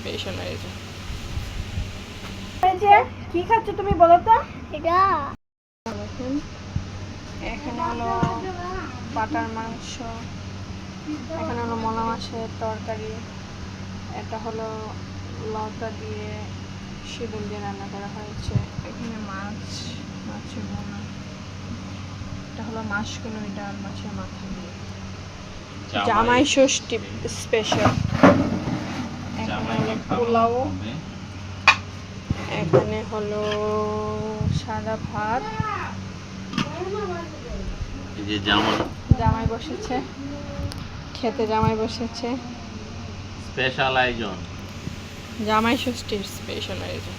Special হয়েছে। কি খাচ্ছ তুমি বলো তো? এটা এখানে হলো বাটার মাংস, এখানে হলো মলা মাছের তরকারি, এটা হলো লতা দিয়ে শিডুল দিয়ে রান্না করা হয়েছে, এখানে মাছের বোনা, এটা হলো মাছগুলো ডাল মাছের মাথা দিয়ে জামাই ষষ্ঠী স্পেশাল। এখানে হলো পোলাও, এখানে হলো সাদা ভাত, যে জামাই বসেছে খেতে, জামাই বসেছে, স্পেশাল আয়োজন, জামাই ষষ্ঠীর স্পেশাল আয়োজন।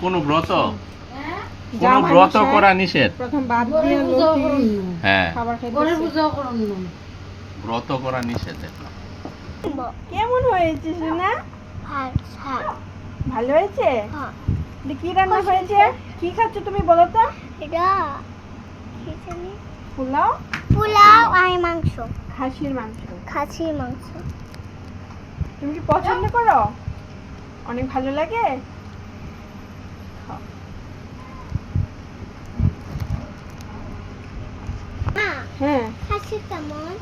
কোন ব্রত করা নিষেধ? প্রথম ভাত দিয়ে লতি হ্যাঁ, খাবার খাইতেছে। ব্রত করা নিষেধ। কেমন হয়েছে সোনা? ভালো হয়েছে? কি রান্না হয়েছে? কি খাচ্ছ তুমি বলো তো? এটা পোলাও, আর মাংস, খাসির মাংস। খাসির মাংস। তুমি কি পছন্দ করো? অনেক ভালো লাগে? খাও। হ্যাঁ খাসি কেমন?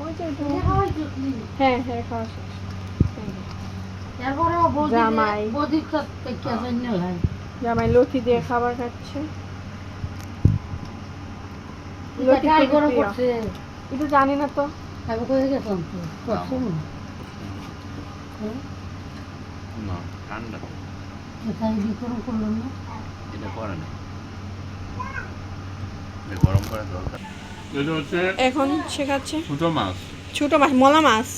হ্যাঁ হ্যাঁ, খাওয়া শেষ। জামাই জামাই লতি দিয়ে খাবার খাচ্ছে। লতি এটা জানি না তো। না, ঠান্ডা এটা করে না, গরম করা দরকার। এটা হচ্ছে এখন শেখাচ্ছে ছোট মাছ, ছোট মাছ, মলা মাছ,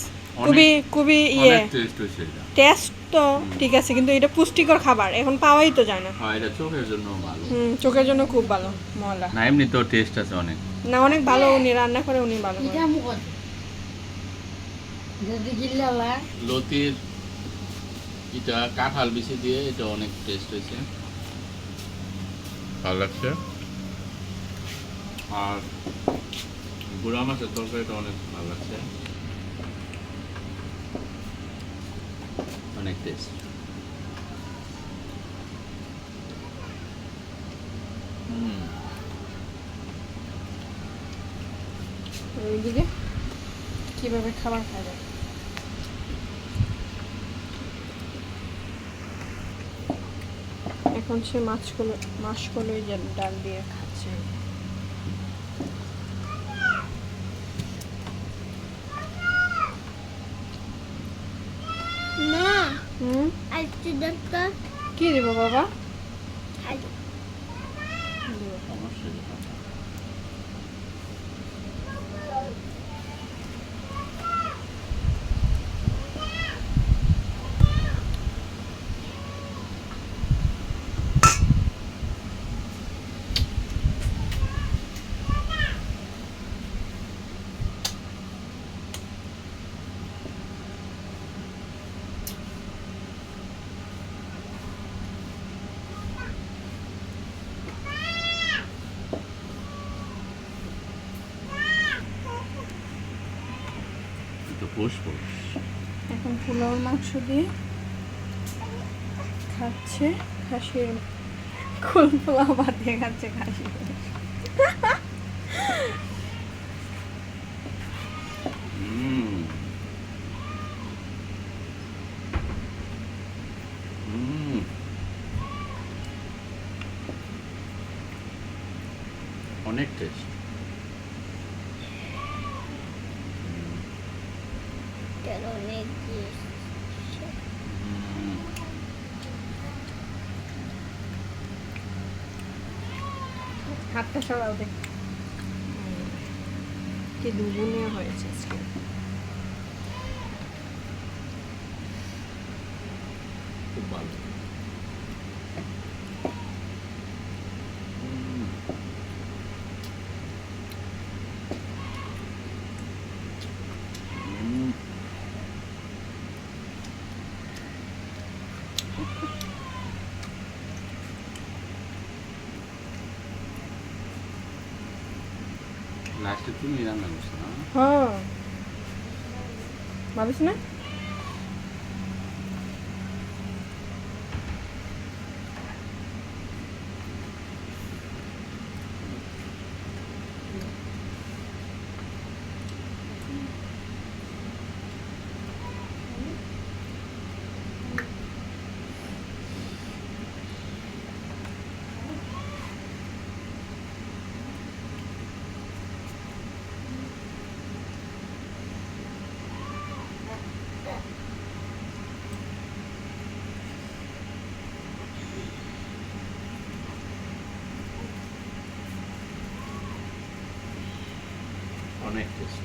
খুবই খুবই ইয়ে টেস্ট হয়েছে এটা। টেস্ট তো ঠিক আছে, কিন্তু এটা পুষ্টিকর খাবার, এখন পাওয়াই তো যায় না। হ্যাঁ, এটা চোখের জন্য ভালো। চোখের জন্য খুব ভালো মলা। না, এমনি তো টেস্ট আছে অনেক। না, অনেক ভালো, উনি রান্না করে, উনি ভালো করে। লতির এটা কাঁঠাল বিচি দিয়ে, এটা অনেক টেস্ট হয়েছে, ভালো লাগছে। আর গুড়া মাছের তরকারিটা অনেক ভালো লাগছে, অনেক টেস্ট। এইদিকে কিভাবে খাবার খাবে? এখন সে মাছগুলো ডাল দিয়ে খাচ্ছে। না, আজকে দরকার কি দেবো বাবা? আলু। অবশ্যই এখন পোলাওর মাংস দিয়ে খাচ্ছে, খাসির পোলাও ভাত দিয়ে খাচ্ছে খাসি। অনেক টেস্ট। অনেক হাতটা সরাও দেখ, কি দুজনে হয়েছে আজকে। খুব ভালো। লাস্টে তুমি রান্না করছো না? হ্যাঁ ভাবিস না অনেক টেস্ট